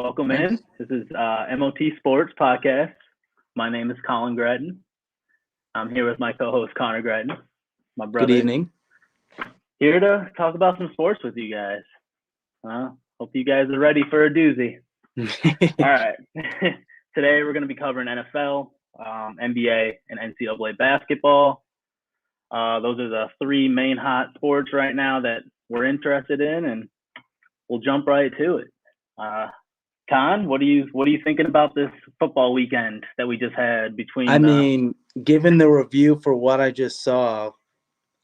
welcome Thanks. in. This is Mot Sports podcast. My name is Colin Gretton. I'm here with my co-host Connor Gretton, my brother. Good evening. Here to talk about some sports with you guys. Hope you guys are ready for a doozy. All right. Today we're going to be covering NFL, NBA, and NCAA basketball. Those are the three main hot sports right now that we're interested in, and we'll jump right to it. Con, what are you thinking about this football weekend that we just had between? Given the review for what I just saw,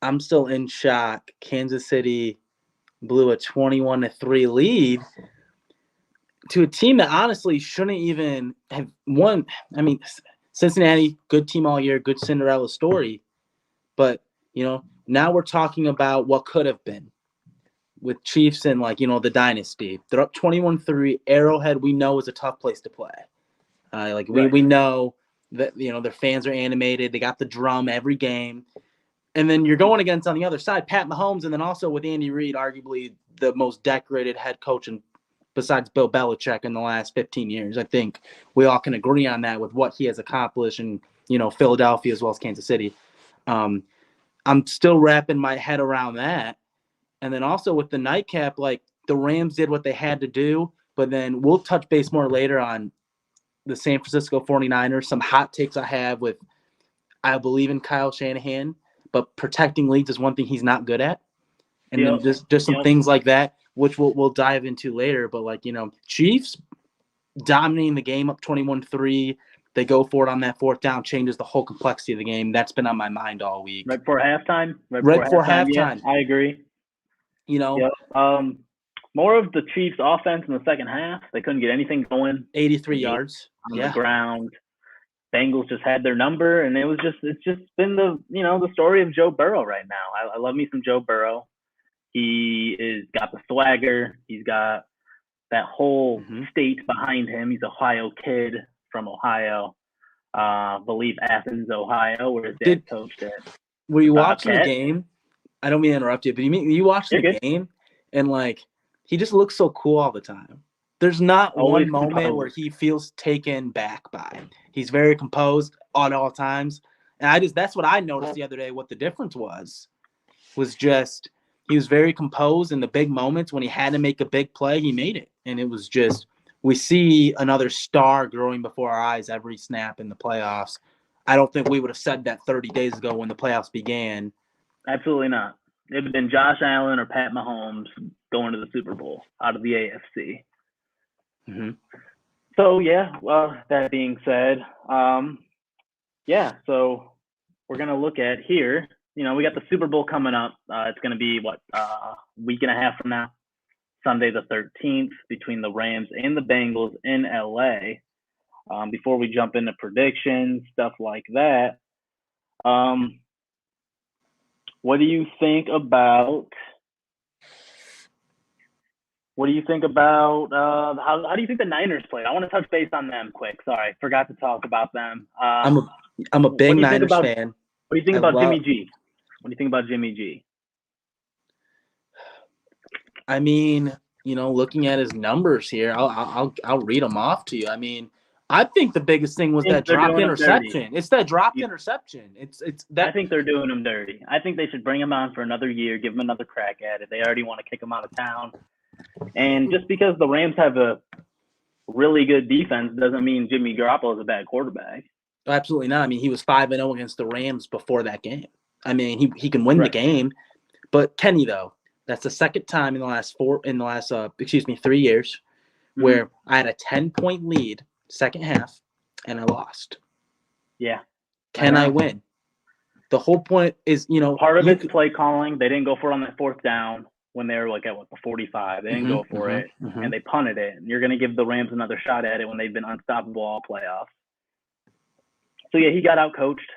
I'm still in shock. Kansas City blew a 21-3 lead to a team that honestly shouldn't even have won. Cincinnati, good team all year, good Cinderella story. But, now we're talking about what could have been with Chiefs and, the dynasty. They're up 21-3. Arrowhead, we know, is a tough place to play. Right. We know that, their fans are animated. They got the drum every game. And then you're going against, on the other side, Pat Mahomes, and then also with Andy Reid, arguably the most decorated head coach besides Bill Belichick in the last 15 years. I think we all can agree on that with what he has accomplished in, Philadelphia as well as Kansas City. I'm still wrapping my head around that. And then also with the nightcap, the Rams did what they had to do, but then we'll touch base more later on the San Francisco 49ers, some hot takes I have with I believe in Kyle Shanahan, but protecting leads is one thing he's not good at. And then just some things like that, which we'll dive into later. But, Chiefs dominating the game up 21-3. They go for it on that fourth down, changes the whole complexity of the game. That's been on my mind all week. Right before halftime? Right before halftime. Yeah, I agree. More of the Chiefs' offense in the second half. They couldn't get anything going. 83 yards on the ground. Bengals just had their number, and it's just been the story of Joe Burrow right now. I love me some Joe Burrow. He is got the swagger. He's got that whole state behind him. He's an Ohio kid from Ohio. Believe Athens, Ohio, where his dad coached at. Were you watching the game? I don't mean to interrupt you, but you watched the game, and he just looks so cool all the time. There's not Always one moment composed. where he feels taken back by. He's very composed at all times. And that's what I noticed the other day. What the difference was just he was very composed in the big moments. When he had to make a big play, he made it. And it was just, we see another star growing before our eyes every snap in the playoffs. I don't think we would have said that 30 days ago when the playoffs began. Absolutely not. It would have been Josh Allen or Pat Mahomes going to the Super Bowl out of the AFC. Mm-hmm. So, that being said, so we're going to look at here. We got the Super Bowl coming up. It's going to be, a week and a half from now, Sunday the 13th, between the Rams and the Bengals in LA. Before we jump into predictions, stuff like that, what do you think about how do you think the Niners played? I want to touch base on them quick. Sorry, forgot to talk about them. I'm a big Niners fan. What do you think about Jimmy G? What do you think about Jimmy G? Looking at his numbers here, I'll read them off to you. I think the biggest thing was that dropped interception. It's that dropped interception. It's that. I think they're doing him dirty. I think they should bring him on for another year, give him another crack at it. They already want to kick him out of town. And just because the Rams have a really good defense doesn't mean Jimmy Garoppolo is a bad quarterback. Absolutely not. He was 5-0 against the Rams before that game. He can win the game. But Kenny, though, that's the second time in the last 3 years where I had a 10-point lead second half and I lost. Yeah. Can I win? The whole point is, part of it's play calling. They didn't go for it on that fourth down when they were at the 45. They didn't go for it, and they punted it. And you're going to give the Rams another shot at it when they've been unstoppable all playoffs. So, he got out-coached.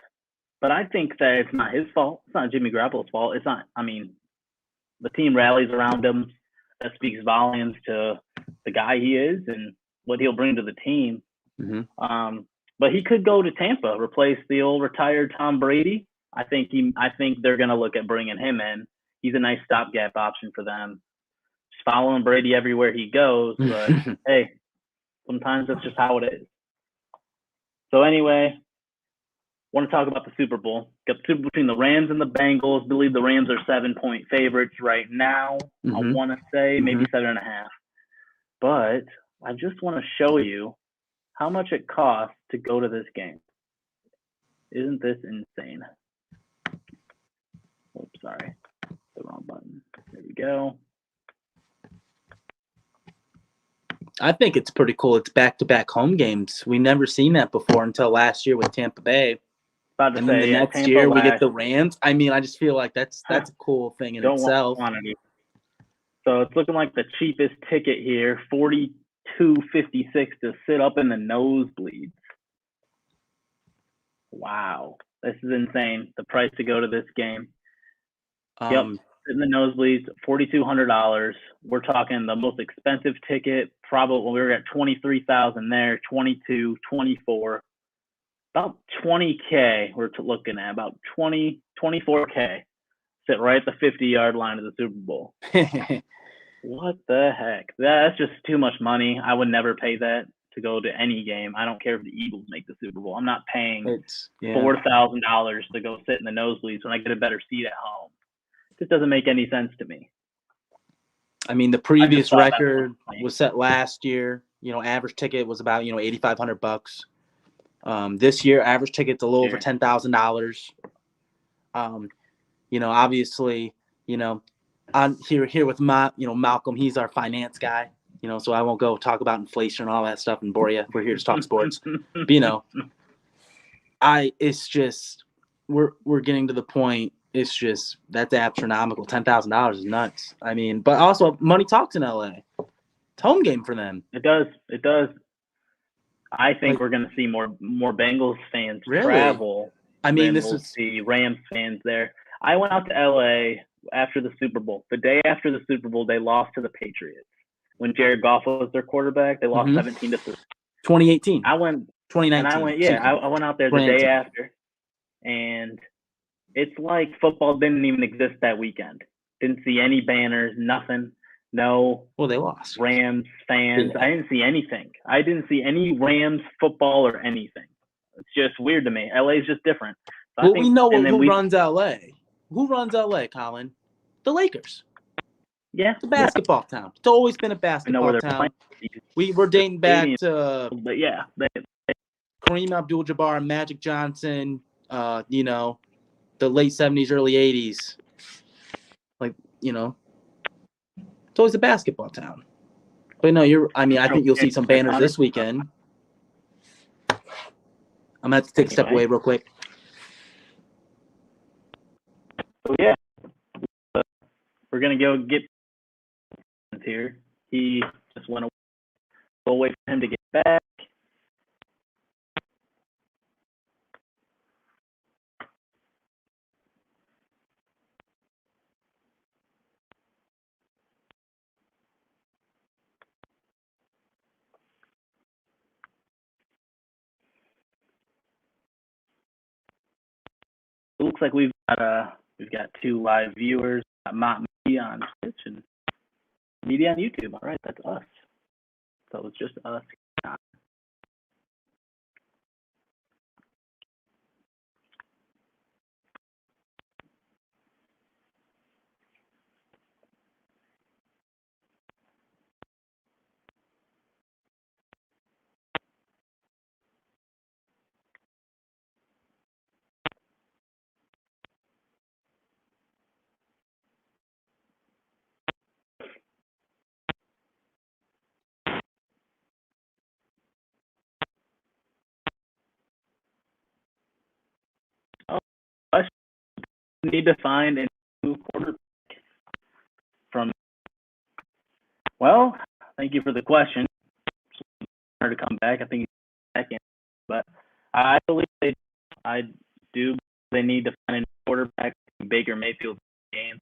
But I think that it's not his fault. It's not Jimmy Garoppolo's fault. It's not. The team rallies around him. That speaks volumes to the guy he is and what he'll bring to the team. But he could go to Tampa, replace the old retired Tom Brady. I think they're going to look at bringing him in. He's a nice stopgap option for them. Just following Brady everywhere he goes. But, hey, Sometimes that's just how it is. So anyway, want to talk about the Super Bowl. Got the Super Bowl between the Rams and the Bengals. I believe the Rams are 7-point favorites right now. I want to say maybe 7.5. But I just want to show you how much it costs to go to this game. Isn't this insane? Oops, sorry. The wrong button. There we go. I think it's pretty cool. It's back-to-back home games. We never seen that before until last year with Tampa Bay. About to and say, then the next Tampa year we get the Rams. I mean, I just feel like that's a cool thing in don't itself. Want quantity. So it's looking like the cheapest ticket here, $42.56 to sit up in the nosebleeds. Wow, this is insane. The price to go to this game. Yep, in the nosebleeds, $4,200. We're talking the most expensive ticket. Probably we were at 23,000 there, 22, 24, about 20K. We're looking at about 24K. Sit right at the 50-yard line of the Super Bowl. What the heck? That's just too much money. I would never pay that to go to any game. I don't care if the Eagles make the Super Bowl. I'm not paying $4,000 to go sit in the nosebleeds when I get a better seat at home. This doesn't make any sense to me. I mean, the previous record was set last year. You know, average ticket was about $8,500. This year, average ticket's a little over $10,000. You know, obviously, you know, I'm here with Malcolm. He's our finance guy. You know, so I won't go talk about inflation and all that stuff and bore you. We're here to talk sports. But, you know, it's just we're getting to the point. It's just that's astronomical. $10,000 is nuts. I mean, but also money talks in LA. It's home game for them. It does. I think we're going to see more Bengals fans travel. I mean, we'll see Rams fans there. I went out to LA after the Super Bowl. The day after the Super Bowl, they lost to the Patriots. When Jared Goff was their quarterback, they lost 17-3. 2018. I went 2019. And I went out there the day after, and it's like football didn't even exist that weekend. Didn't see any banners, nothing. No. Well, they lost. Rams fans. Yeah. I didn't see anything. I didn't see any Rams football or anything. It's just weird to me. LA is just different. So we know who runs LA. Who runs LA, Colin? The Lakers. Yeah. It's a basketball town. It's always been a basketball town. We're dating back to Kareem Abdul-Jabbar, Magic Johnson, you know, the late 70s, early 80s. Like, you know, it's always a basketball town. But no, I think you'll see some banners this weekend. I'm going to have to take a step away real quick. So, yeah. We're going to go get here. He just went away. We'll wait for him to get back. It looks like we've got 2 live viewers. Mot on Twitch and media on YouTube. All right, that's us. So it's just us. Need to find a new quarterback well, thank you for the question. To come back, I think he's back in, but I believe they need to find a new quarterback. Baker Mayfield's game.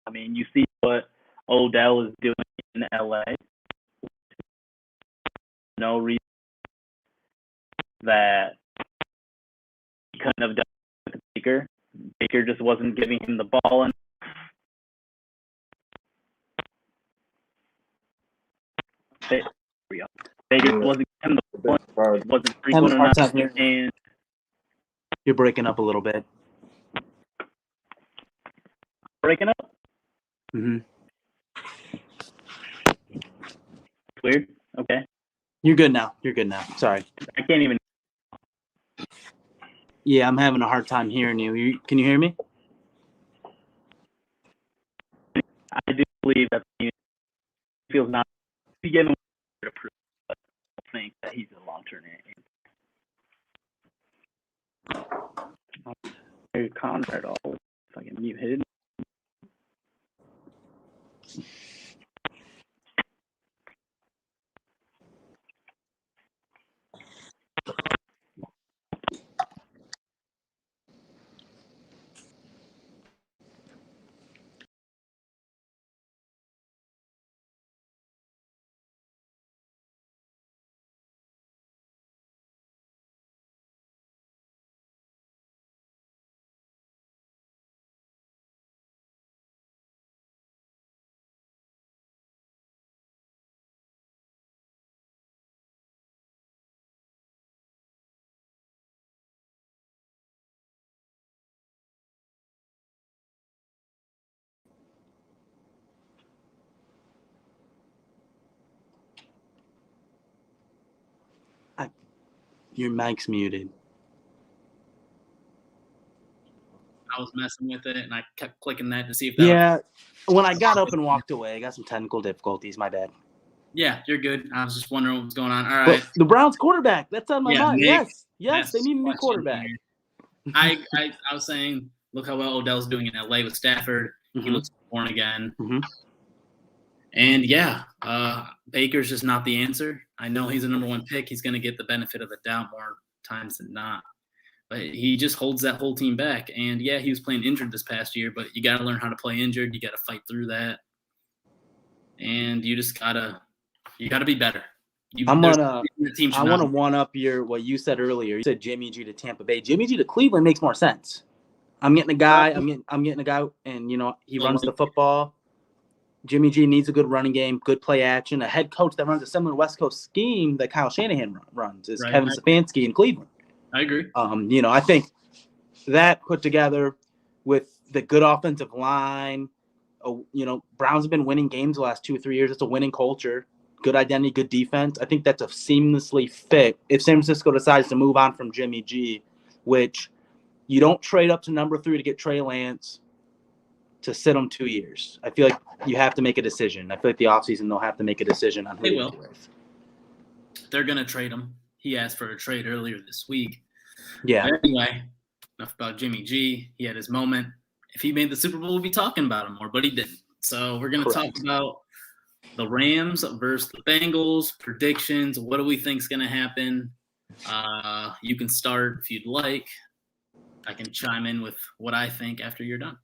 I mean, you see what Odell is doing in LA. No reason that he couldn't have done it with Baker. Baker just wasn't giving him the ball. Baker wasn't him the point wasn't frequent enough. And you're breaking up a little bit. Breaking up? Mm-hmm. Weird. Okay. You're good now. Sorry. I can't even. Yeah, I'm having a hard time hearing you. Can you hear me? I do believe that he feels not. He gave him to prove, but I don't think that he's a long-term answer. Hey, Conrad, all fucking mute hidden. Your mic's muted. I was messing with it, and I kept clicking that to see if that when I got up and walked away, I got some technical difficulties. My bad. Yeah, you're good. I was just wondering what was going on. All right. But the Browns quarterback. That's on my mind. Nick, yes, they need a new quarterback. I was saying, look how well Odell's doing in LA with Stafford. Mm-hmm. He looks born again. Mm-hmm. And Baker's just not the answer. I know he's a number one pick. He's going to get the benefit of the doubt more times than not. But he just holds that whole team back. And, yeah, he was playing injured this past year, but you got to learn how to play injured. You got to fight through that. And you just got to be better. I want to one up what you said earlier. You said Jimmy G to Tampa Bay. Jimmy G to Cleveland makes more sense. I'm getting a guy, and, he runs the football. Jimmy G needs a good running game, good play action. A head coach that runs a similar West Coast scheme that Kyle Shanahan runs is Kevin Stefanski in Cleveland. I agree. I think that put together with the good offensive line, Browns have been winning games the last 2 or 3 years. It's a winning culture, good identity, good defense. I think that's a seamlessly fit. If San Francisco decides to move on from Jimmy G, which you don't trade up to number 3 to get Trey Lance to sit him 2 years. I feel like you have to make a decision. I feel like the offseason they'll have to make a decision on who they will. They're going to trade him. He asked for a trade earlier this week. Yeah. But anyway, enough about Jimmy G. He had his moment. If he made the Super Bowl, we'd be talking about him more, but he didn't. So we're going to talk about the Rams versus the Bengals, predictions. What do we think is going to happen? You can start if you'd like. I can chime in with what I think after you're done.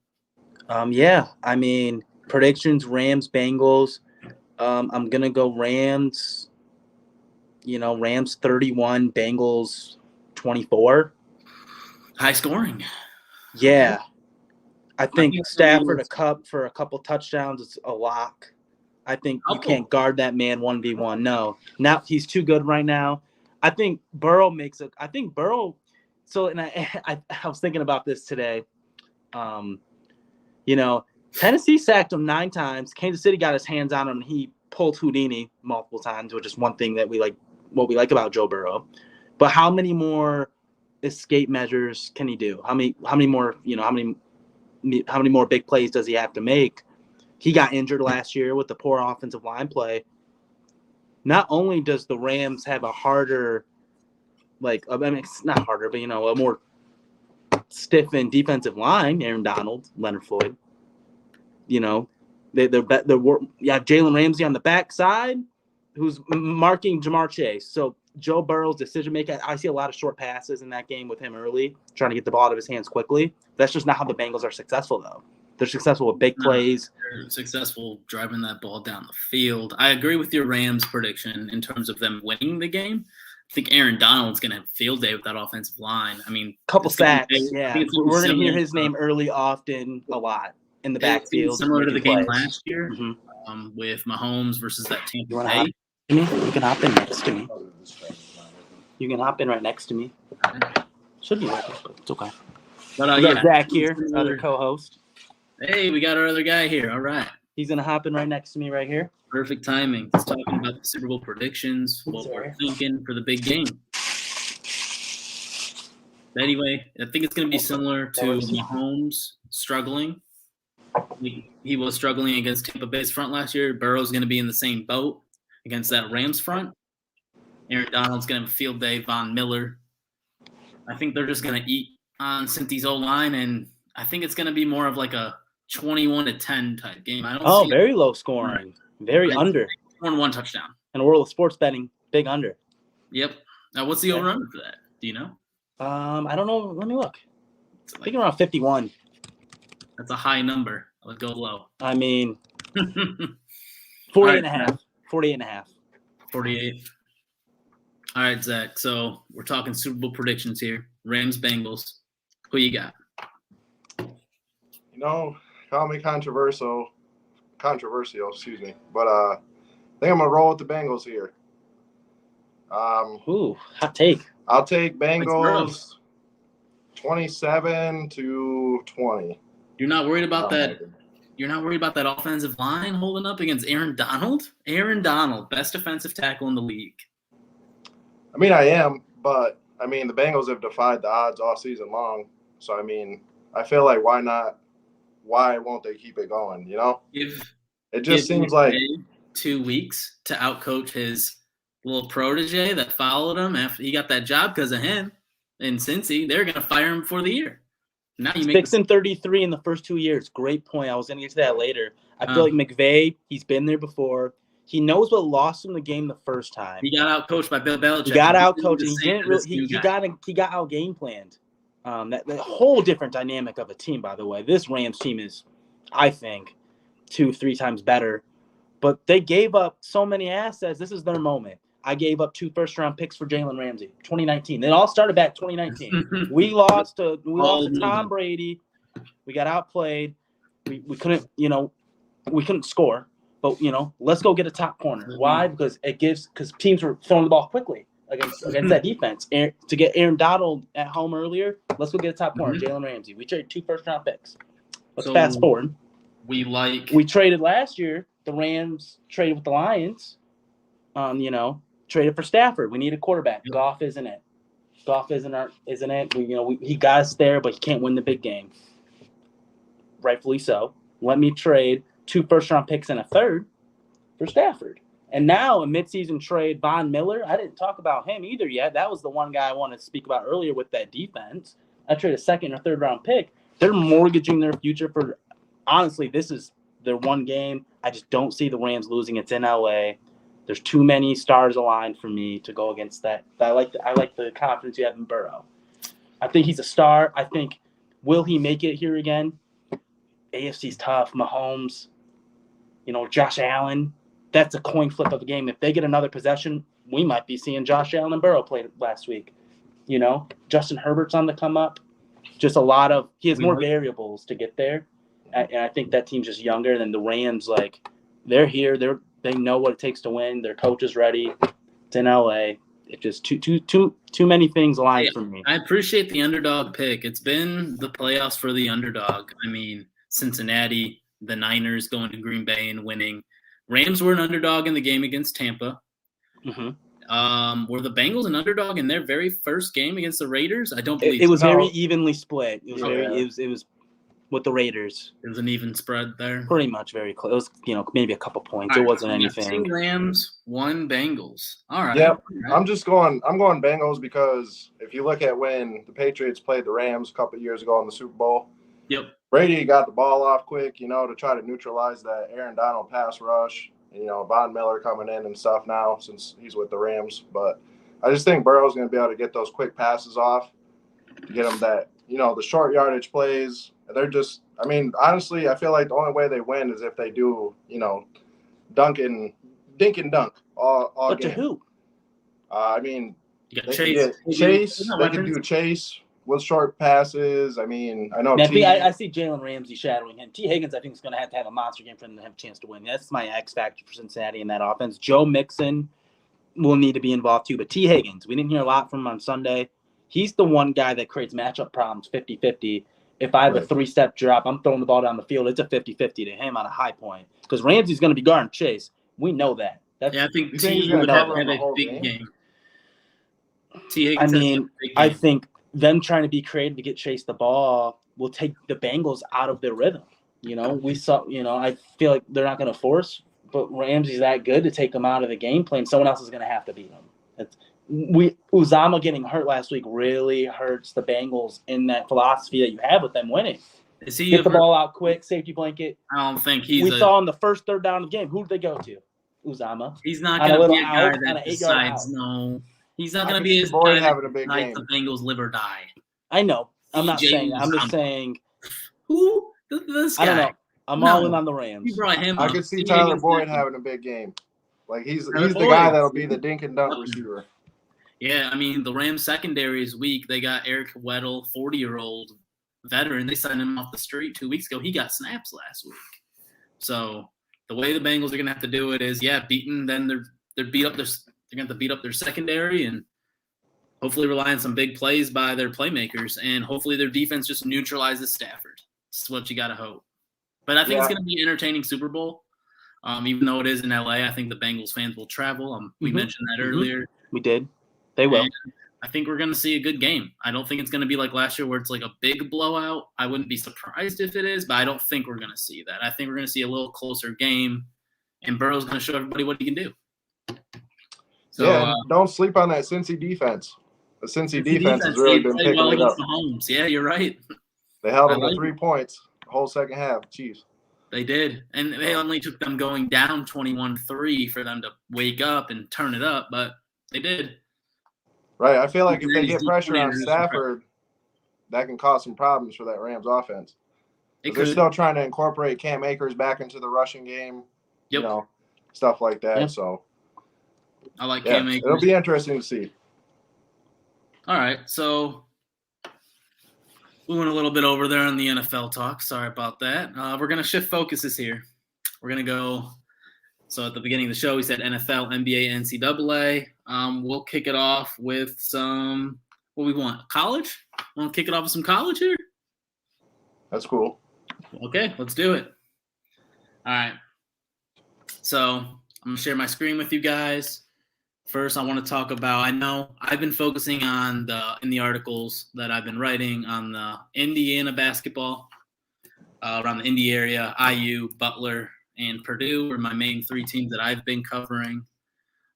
Predictions, Rams, Bengals. I'm going to go Rams, Rams 31, Bengals 24. High scoring. Yeah. I think Stafford for a couple touchdowns is a lock. I think you can't guard that man 1v1. No. Now he's too good right now. I think Burrow so and I was thinking about this today. Tennessee sacked him 9 times. Kansas City got his hands on him, and he pulled Houdini multiple times, which is one thing that what we like about Joe Burrow. But how many more escape measures can he do? How many more big plays does he have to make? He got injured last year with the poor offensive line play. Not only does the Rams have a harder, it's not harder, but a more stiffened defensive line. Aaron Donald, Leonard Floyd. You have Jalen Ramsey on the backside, who's marking Jamar Chase. So Joe Burrow's decision making. I see a lot of short passes in that game with him early, trying to get the ball out of his hands quickly. That's just not how the Bengals are successful, though. They're successful with big plays. They're successful driving that ball down the field. I agree with your Rams prediction in terms of them winning the game. I think Aaron Donald's going to have a field day with that offensive line. Couple sacks. Yeah, we're going to hear his name early, often, a lot in the backfield. Similar to the game last year with Mahomes versus that Tampa Bay. You can hop in next to me. You can hop in right next to me. Should be working, but it's okay. But we got Zach here, other co-host. Hey, we got our other guy here. All right. He's going to hop in right next to me right here. Perfect timing. He's talking about the Super Bowl predictions, what we're thinking for the big game. Anyway, I think it's going to be similar to Mahomes struggling. He was struggling against Tampa Bay's front last year. Burrow's going to be in the same boat against that Rams front. Aaron Donald's going to have a field day. Von Miller. I think they're just going to eat on Cincy's O-line, and I think it's going to be more of like a 21-10 type game. Very low scoring. Very under. 1 touchdown. In a world of sports betting, big under. Yep. Now, what's the over-under for that? Do you know? I don't know. Let me look. I think around 51. That's a high number. Let's go low. I mean, 48 and a half. 48 and a half. 48. All right, Zach. So we're talking Super Bowl predictions here. Rams, Bengals. Who you got? Call me controversial, excuse me. But I think I'm going to roll with the Bengals here. Hot take. I'll take Bengals 27-20. You're not worried about that? You're not worried about that offensive line holding up against Aaron Donald? Aaron Donald, best defensive tackle in the league. I mean, I am, but, the Bengals have defied the odds all season long. So, I feel like why not? Why won't they keep it going, It just seems like 2 weeks to outcoach his little protege that followed him after he got that job because of him. And Cincy, they're going to fire him for the year. Now you 6-33 in the first 2 years. Great point. I was going to get to that later. I feel like McVay, he's been there before. He knows what lost him the game the first time. He got outcoached by Bill Belichick. He got outcoached. He got out game planned. That whole different dynamic of a team, by the way. This Rams team is, I think, 2-3 times better. But they gave up so many assets. This is their moment. I gave up 2 first-round picks for Jalen Ramsey, 2019. It all started back 2019. We lost to Tom Brady. We got outplayed. We couldn't, we couldn't score. But let's go get a top corner. Why? Because teams were throwing the ball quickly against that defense. To get Aaron Donald at home earlier, let's go get a top corner, Jalen Ramsey. We traded 2 first-round picks. Let's fast forward. We traded last year. The Rams traded with the Lions. Traded for Stafford. We need a quarterback. Goff isn't it. Goff isn't it. He got us there, but he can't win the big game. Rightfully so. Let me trade 2 first-round picks and a third for Stafford. And now a midseason trade, Von Miller. I didn't talk about him either yet. That was the one guy I wanted to speak about earlier with that defense. I traded a 2nd or 3rd round pick. They're mortgaging their future for. Honestly, this is their one game. I just don't see the Rams losing. It's in LA. There's too many stars aligned for me to go against that. I like the confidence you have in Burrow. I think he's a star. I think, will he make it here again? AFC's tough. Mahomes, Josh Allen. That's a coin flip of a game. If they get another possession, we might be seeing Josh Allen and Burrow play last week. Justin Herbert's on the come up. Just he has more variables to get there. And I think that team's just younger than the Rams. They're here. They know what it takes to win. Their coach is ready. It's in LA. It's just too many things aligned for me. I appreciate the underdog pick. It's been the playoffs for the underdog. Cincinnati, the Niners going to Green Bay and winning. Rams were an underdog in the game against Tampa. Mm-hmm. Were the Bengals an underdog in their very first game against the Raiders? I don't believe it was very evenly split. It was with the Raiders. It was an even spread there. Pretty much very close. Maybe a couple points. It wasn't anything. 2 Rams, 1 Bengals. All right. Yep. I'm going Bengals because if you look at when the Patriots played the Rams a couple of years ago in the Super Bowl, Brady got the ball off quick, to try to neutralize that Aaron Donald pass rush. Von Miller coming in and stuff now since he's with the Rams. But I just think Burrow's going to be able to get those quick passes off to get them that, the short yardage plays. They're just, honestly, I feel like the only way they win is if they do, dink and dunk all but game. To who? You got Chase. They can do Chase with short passes. I know. I see Jalen Ramsey shadowing him. T. Higgins, I think, is going to have a monster game for them to have a chance to win. That's my X factor for Cincinnati in that offense. Joe Mixon will need to be involved too. But T. Higgins, we didn't hear a lot from him on Sunday. He's the one guy that creates matchup problems 50-50. If I have a 3-step drop, I'm throwing the ball down the field. It's a 50-50 to him on a high point. Because Ramsey's going to be guarding Chase. We know that. I think T would have a big game. T. Higgins I think them trying to be creative to get Chase the ball will take the Bengals out of their rhythm. We saw, I feel like they're not going to force, but Ramsey's that good to take them out of the game plan. Someone else is going to have to beat them. Uzama getting hurt last week really hurts the Bengals in that philosophy that you have with them winning. Get the ball out quick, safety blanket. I don't think we saw on the first third down of the game. Who did they go to? Uzama. He's not going to be a guy that decides no. He's not going to be his guy that decides the Bengals live or die. I know. I'm not saying. I'm just saying. Who? This guy. I don't know. I'm all in on the Rams. You brought him I could see Tyler Boyd having a big game. Like he's the guy that'll be the dink and dunk receiver. Yeah, the Rams secondary is weak. They got Eric Weddle, 40-year-old veteran. They signed him off the street 2 weeks ago. He got snaps last week. So the way the Bengals are going to have to do it is, beaten. Then they're beat up. They're going to have to beat up their secondary and hopefully rely on some big plays by their playmakers. And hopefully their defense just neutralizes Stafford. That's what you got to hope. But I think it's going to be an entertaining Super Bowl. Even though it is in LA, I think the Bengals fans will travel. We mentioned that earlier. We did. They will. And I think we're going to see a good game. I don't think it's going to be like last year where it's like a big blowout. I wouldn't be surprised if it is, but I don't think we're going to see that. I think we're going to see a little closer game, and Burrow's going to show everybody what he can do. So, don't sleep on that Cincy defense. The Cincy defense has really been picking it up. Mahomes. Yeah, you're right. They held them to 3 points the whole second half. Chiefs. They did, and they only took them going down 21-3 for them to wake up and turn it up, but they did. Right. I feel like if they get pressure on Stafford, that can cause some problems for that Rams offense. They're still trying to incorporate Cam Akers back into the rushing game, stuff like that. Yep. So I like Cam Akers. It'll be interesting to see. All right. So we went a little bit over there on the NFL talk. Sorry about that. We're going to shift focuses here. We're going to go. So at the beginning of the show, we said NFL, NBA, NCAA. We'll kick it off with some – what we want? College? Want to kick it off with some college here? That's cool. Okay, let's do it. All right. So I'm going to share my screen with you guys. First, I want to talk about – I know I've been focusing on in the articles that I've been writing on the Indiana basketball around the Indy area, IU, Butler, and Purdue are my main 3 teams that I've been covering.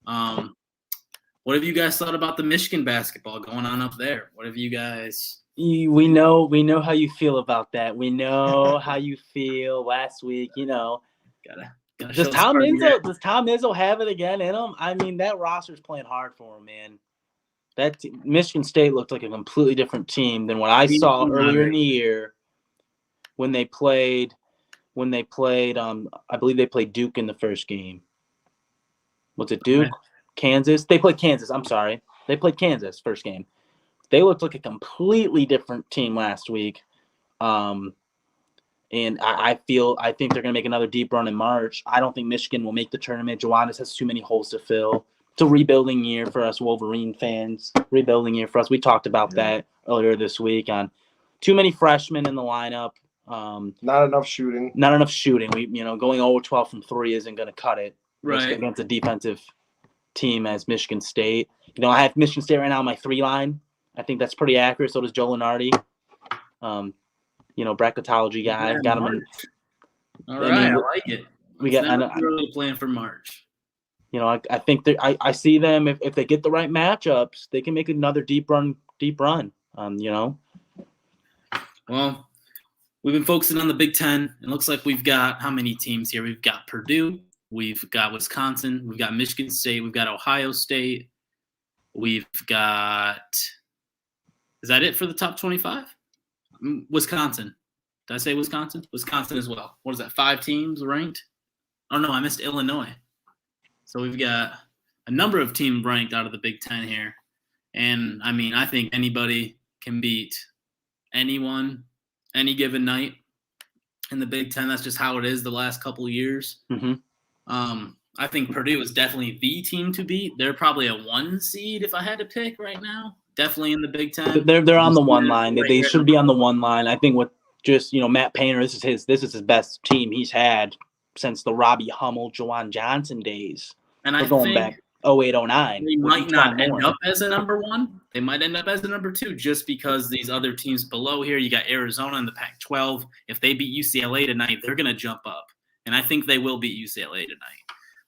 What have you guys thought about the Michigan basketball going on up there? What have you guys? We know how you feel about that. We know how you feel last week. Does Tom Izzo have it again in him? That roster's playing hard for him, man. Michigan State looked like a completely different team than what I saw earlier in the year when they played. I believe they played Duke in the first game. Was it Duke? Kansas? They played Kansas. I'm sorry. They played Kansas first game. They looked like a completely different team last week. And I think they're going to make another deep run in March. I don't think Michigan will make the tournament. Johannes has too many holes to fill. It's a rebuilding year for us Wolverine fans. Rebuilding year for us. We talked about that earlier this week on too many freshmen in the lineup. Not enough shooting. We going 0-12 from 3 isn't going to cut it. Right. Against a defensive team as Michigan State. I have Michigan State right now on my 3 line. I think that's pretty accurate. So does Joe Lunardi. Bracketology guy. Got him. All right, I like it. We got really playing for March. I think I see them if they get the right matchups, they can make another deep run. Well, we've been focusing on the Big Ten. It looks like we've got how many teams here? We've got Purdue, we've got Wisconsin, we've got Michigan State, we've got Ohio State, we've got – is that it for the top 25? Wisconsin. Did I say Wisconsin? Wisconsin as well. What is that, 5 teams ranked? Oh, no, I missed Illinois. So we've got a number of teams ranked out of the Big Ten here. And, I think anybody can beat anyone any given night in the Big Ten. That's just how it is the last couple of years. Mm-hmm. I think Purdue is definitely the team to beat. They're probably a 1 seed if I had to pick right now. Definitely in the Big Ten. They're on the 1 line. They should be on the 1 line. I think with just Matt Painter, this is his best team he's had since the Robbie Hummel, Juwan Johnson days. And We're going back 08, 09. They might not end up as a number 1. They might end up as a number 2 just because these other teams below here. You got Arizona in the Pac-12. If they beat UCLA tonight, they're going to jump up, and I think they will beat UCLA tonight.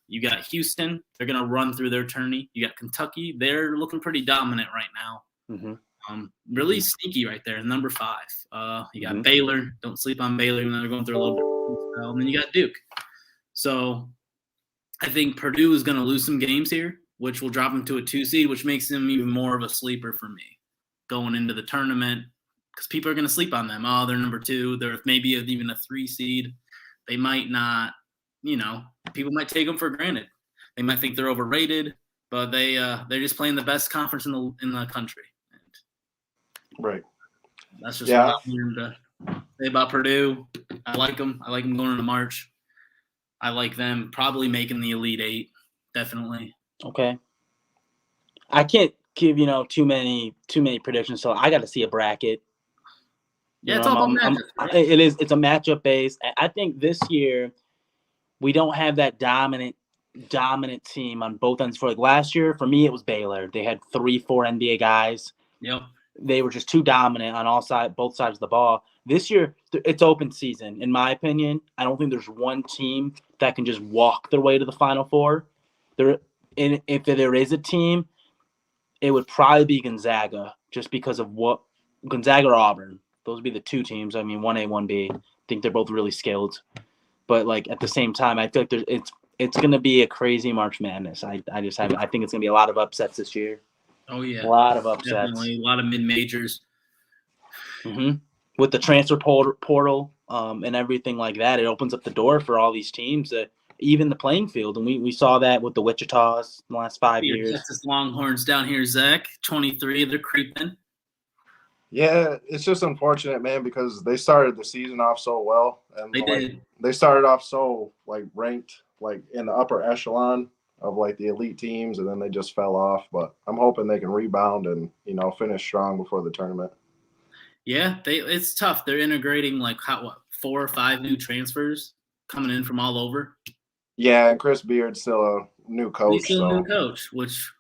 You got Houston. They're going to run through their tourney. You got Kentucky. They're looking pretty dominant right now. Really sneaky right there, number 5. You got Baylor. Don't sleep on Baylor, even though they're going through a little bit. And then you got Duke. So I think Purdue is going to lose some games here, which will drop them to a 2 seed, which makes them even more of a sleeper for me going into the tournament because people are going to sleep on them. Oh, they're number 2. They're maybe even a 3 seed. They might not, people might take them for granted. They might think they're overrated, but they're just playing the best conference in the country. Right. That's just what I'm here to say about Purdue. I like them. I like them going into March. I like them probably making the Elite 8, definitely. Okay. I can't give too many predictions, so I got to see a bracket. Yeah, it's all about matchups, right? It's a matchup base. I think this year we don't have that dominant team on both ends. For last year, for me, it was Baylor. They had 3-4 NBA guys. Yep. They were just too dominant on both sides of the ball. This year, it's open season. In my opinion, I don't think there's one team that can just walk their way to the Final Four. If there is a team, it would probably be Gonzaga, just because of Gonzaga or Auburn. Those would be the 2 teams. I mean, 1A, 1B. I think they're both really skilled. But at the same time, I feel like it's going to be a crazy March Madness. I think it's going to be a lot of upsets this year. Oh, yeah. A lot of upsets. Definitely. A lot of mid-majors. With the transfer portal and everything like that, it opens up the door for all these teams, even the playing field. And we saw that with the Wichitas in the last 5 years. Texas Longhorns down here, Zach, 23. They're creeping. Yeah, it's just unfortunate, man, because they started the season off so well. And they did. They started off so, ranked, in the upper echelon of, the elite teams, and then they just fell off. But I'm hoping they can rebound and, finish strong before the tournament. Yeah, it's tough. They're integrating 4 or 5 new transfers coming in from all over. Yeah, and Chris Beard's still a new coach. He's still a new coach, which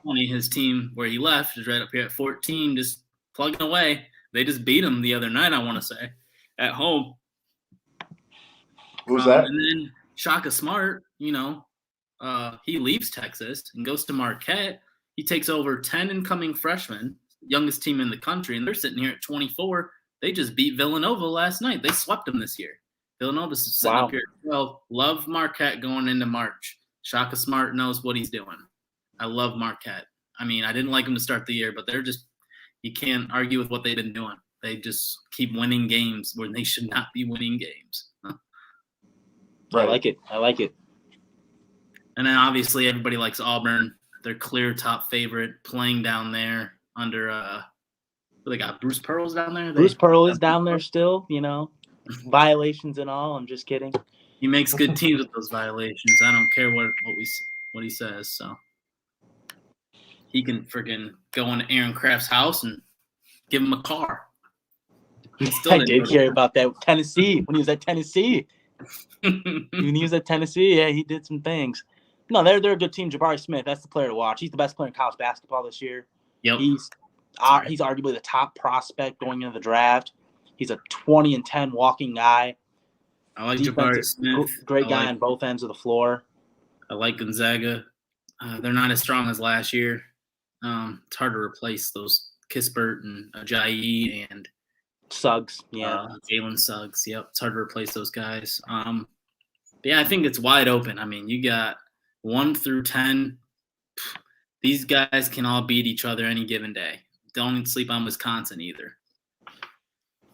only his team where he left is right up here at 14, just plugging away. They just beat him the other night, I want to say, at home. Who's that? And then Shaka Smart, he leaves Texas and goes to Marquette. He takes over 10 incoming freshmen, youngest team in the country, and they're sitting here at 24. They just beat Villanova last night. They swept them this year. Villanova's sitting up here at 12. Love Marquette going into March. Shaka Smart knows what he's doing. I love Marquette. I mean, I didn't like them to start the year, but they're just – you can't argue with what they've been doing. They just keep winning games when they should not be winning games. Right. I like it. And then obviously everybody likes Auburn. They're clear top favorite playing down there under they got Bruce Pearl's down there. Bruce Pearl is down there still, violations and all. I'm just kidding. He makes good teams with those violations. I don't care what he says. So he can freaking go into Aaron Kraft's house and give him a car. I did hear about that with Tennessee when he was at Tennessee. When he was at Tennessee, yeah, he did some things. No, they're a good team. Jabari Smith, that's the player to watch. He's the best player in college basketball this year. Yep. He's arguably the top prospect going into the draft. He's a 20-10 walking guy. I like Jabari Smith. Great guy on both ends of the floor. I like Gonzaga. They're not as strong as last year. It's hard to replace those Kispert and Ajayi and Suggs. Yeah. Jalen Suggs. Yep. It's hard to replace those guys. But yeah, I think it's wide open. I mean, you got 1 through 10. These guys can all beat each other any given day. Don't sleep on Wisconsin either.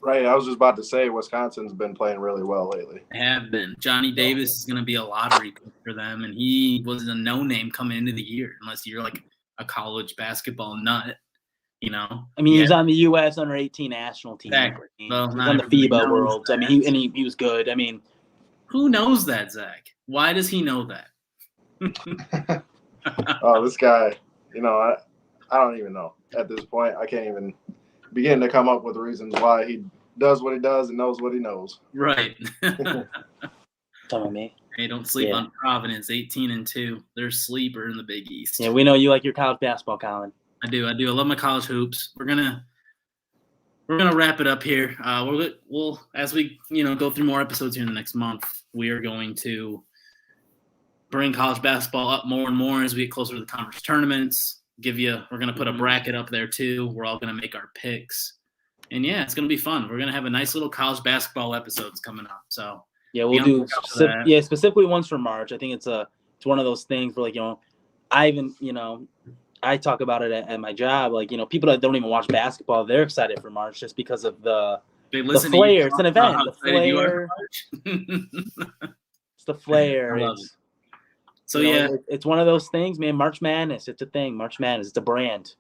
Right. I was just about to say Wisconsin's been playing really well lately. They have been. Johnny Davis is going to be a lottery pick for them, and he was a no-name coming into the year unless you're like a college basketball nut, I mean, he was on the U.S. under-18 national team. Exactly. Well, he was on the FIBA Worlds. I mean, he was good. I mean, who knows that, Zach? Why does he know that? Oh, this guy, I don't even know at this point. I can't even begin to come up with reasons why he does what he does and knows what he knows. Right. Tell me. Hey, don't sleep on Providence, 18-2. They're sleeper in the Big East. Yeah, we know you like your college basketball, Colin. I do. I love my college hoops. We're gonna wrap it up here. We'll as we go through more episodes here in the next month, we are going to bring college basketball up more and more as we get closer to the conference tournaments. We're gonna put a bracket up there too. We're all gonna make our picks, and it's gonna be fun. We're gonna have a nice little college basketball episodes coming up. So we'll do specifically ones for March. I think it's one of those things where I talk about it at my job. People that don't even watch basketball, they're excited for March just because of the flair. It's an event. The flair. It's the flair. It's one of those things, man. March Madness, it's a thing. March Madness, it's a brand.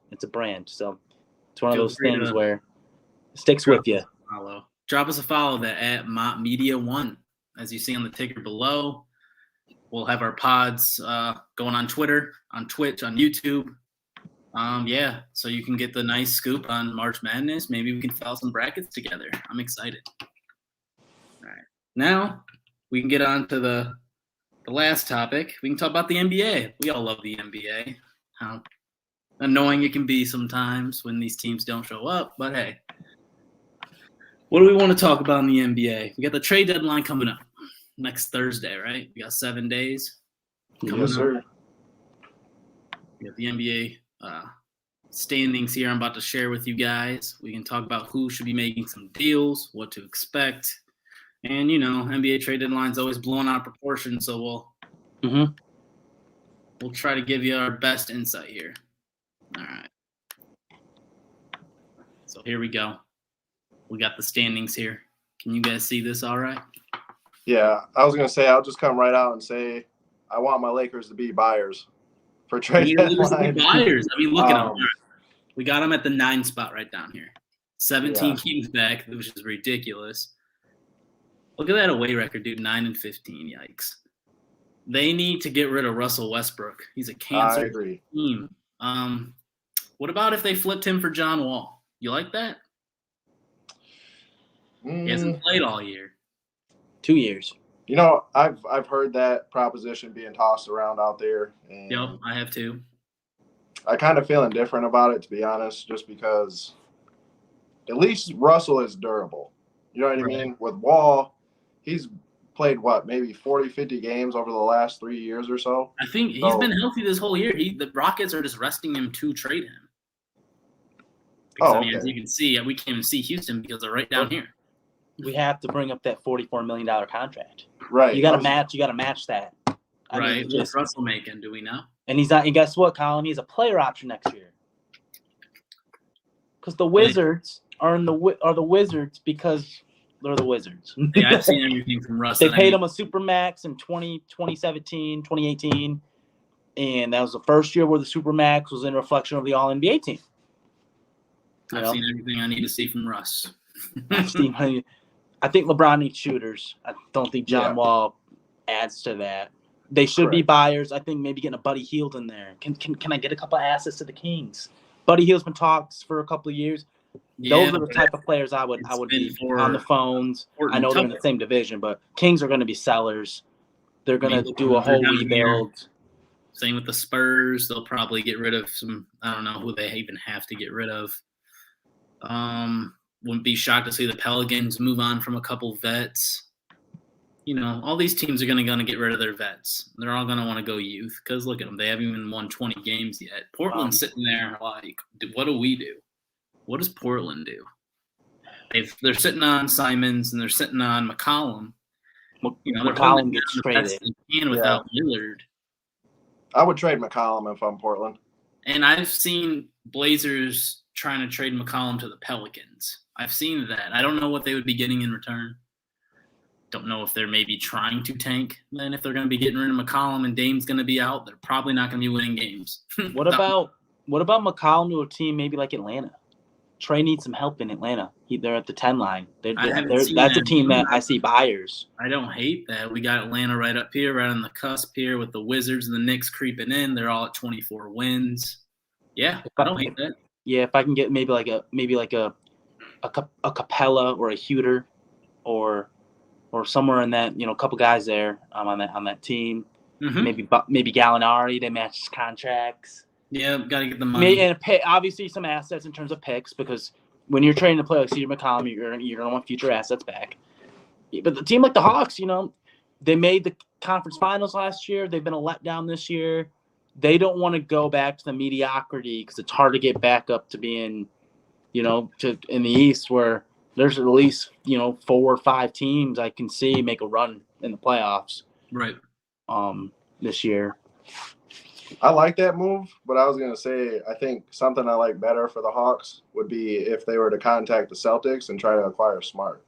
So it's one of those things where it sticks with you. Drop us a follow at Mot Media 1, as you see on the ticker below. We'll have our pods going on Twitter, on Twitch, on YouTube. So you can get the nice scoop on March Madness. Maybe we can file some brackets together. I'm excited. All right. Now we can get on to the last topic. We can talk about the NBA. We all love the NBA. How annoying it can be sometimes when these teams don't show up. But hey, what do we want to talk about in the NBA? We got the trade deadline coming up next Thursday, right? We got 7 days coming up. Sir. We got the NBA standings here I'm about to share with you guys. We can talk about who should be making some deals, what to expect. And, NBA trade deadline's always blown out of proportion, so we'll try to give you our best insight here. All right. So here we go. We got the standings here. Can you guys see this all right? Yeah, I was going to say, I'll just come right out and say I want my Lakers to be buyers for trade deadline. Buyers. I mean, look at them. We got them at the 9 spot right down here. 17 teams back, which is ridiculous. Look at that away record, dude. 9-15. Yikes. They need to get rid of Russell Westbrook. He's a cancer I agree. team. What about if they flipped him for John Wall? You like that? He hasn't played all year. 2 years. I've heard that proposition being tossed around out there. And yep, I have too. I kind of feel indifferent about it, to be honest, just because at least Russell is durable. You know what I mean? With Wall, he's played, maybe 40, 50 games over the last 3 years or so? I think he's been healthy this whole year. The Rockets are just resting him to trade him. Because, as you can see, we can't even see Houston because they're right down here. We have to bring up that $44 million contract. Right. You got to match that. What's Russell making? Do we know? And he's not. And guess what, Colin? He's a player option next year. Because the Wizards are the Wizards because they're the Wizards. Yeah, I've seen everything from Russ. They paid him a supermax in 2017, 2018, and that was the first year where the supermax was in reflection of the All-NBA team. I've seen everything I need to see from Russ. I think LeBron needs shooters. I don't think John Wall adds to that. They should be buyers. I think maybe getting a Buddy Hield in there. Can I get a couple of assets to the Kings? Buddy Hield's been talks for a couple of years. Those are the type of players I would be on the phones. I know they're in the same division, but Kings are going to be sellers. They're going to do a whole rebuild. Same with the Spurs. They'll probably get rid of some. I don't know who they even have to get rid of. Wouldn't be shocked to see the Pelicans move on from a couple vets. All these teams are going to get rid of their vets. They're all going to want to go youth because look at them. They haven't even won 20 games yet. Portland's sitting there like, what do we do? What does Portland do? They're sitting on Simons and they're sitting on McCollum. McCollum gets traded. Without Lillard. I would trade McCollum if I'm Portland. And I've seen Blazers trying to trade McCollum to the Pelicans. I've seen that. I don't know what they would be getting in return. Don't know if they're maybe trying to tank. Then if they're going to be getting rid of McCollum and Dame's going to be out, they're probably not going to be winning games. What about McCollum to a team maybe like Atlanta? Trey needs some help in Atlanta. They're at the 10 line. That's a team that I see buyers. I don't hate that. We got Atlanta right up here, right on the cusp here with the Wizards and the Knicks creeping in. They're all at 24 wins. Yeah, I don't hate that. Yeah, if I can get maybe like a Capella or a Huter or somewhere in that, a couple guys there on that team. Mm-hmm. Maybe Gallinari, they match his contracts. Yeah, got to get the money. And obviously some assets in terms of picks, because when you're trading to play like CJ McCollum, you're going to want future assets back. But the team like the Hawks, they made the conference finals last year. They've been a letdown this year. They don't want to go back to the mediocrity because it's hard to get back up to being, in the East where there's at least, 4 or 5 teams I can see make a run in the playoffs. Right. This year. I like that move, but I was going to say I think something I like better for the Hawks would be if they were to contact the Celtics and try to acquire Smart.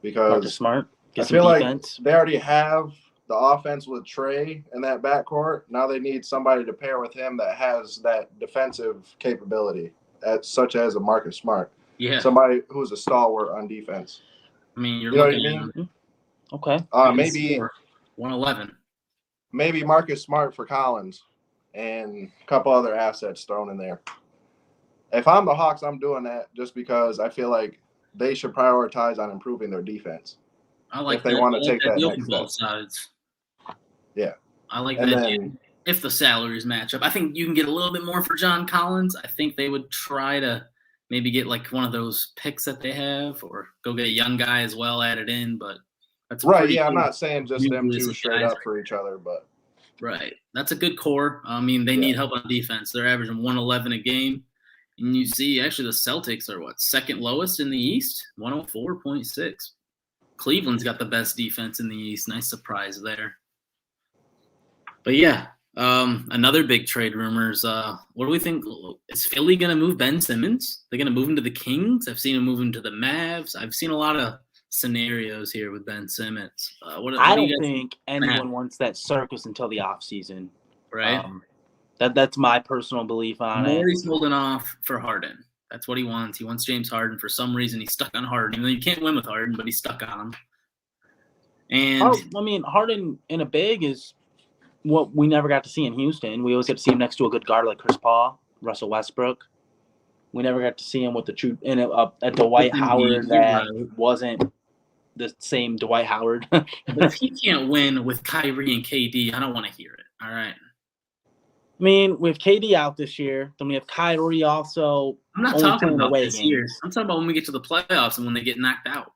Because Smart. I feel like they already have the offense with Trey in that backcourt. Now they need somebody to pair with him that has that defensive capability, such as a Marcus Smart. Yeah. Somebody who's a stalwart on defense. I mean, you know what I mean? Okay. Maybe 111. Maybe Marcus Smart for Collins and a couple other assets thrown in there. If I'm the Hawks, I'm doing that just because I feel like they should prioritize on improving their defense. I like if they want to take that deal next from both step. Sides. Yeah. I like that deal. If the salaries match up. I think you can get a little bit more for John Collins. I think they would try to maybe get like one of those picks that they have or go get a young guy as well added in, but that's right. Yeah, I'm not saying just them two straight up for each other, but right. That's a good core. I mean, they need help on defense. They're averaging 111 a game. And you see, actually, the Celtics are second lowest in the East, 104.6. Cleveland's got the best defense in the East. Nice surprise there. But yeah, another big trade rumors. What do we think? Is Philly going to move Ben Simmons? They're going to move him to the Kings. I've seen him move him to the Mavs. I've seen a lot of scenarios here with Ben Simmons. I don't think anyone wants that circus until the offseason. Right. That's my personal belief on it. Morey's holding off for Harden. That's what he wants. He wants James Harden. For some reason, he's stuck on Harden. Even though you can't win with Harden, but he's stuck on him. And Harden in a big is what we never got to see in Houston. We always got to see him next to a good guard like Chris Paul, Russell Westbrook. We never got to see him with the true a Dwight Howard that wasn't the same Dwight Howard. But if he can't win with Kyrie and KD, I don't want to hear it. All right. I mean, with KD out this year, then we have Kyrie also. I'm not talking about this year. I'm talking about when we get to the playoffs and when they get knocked out.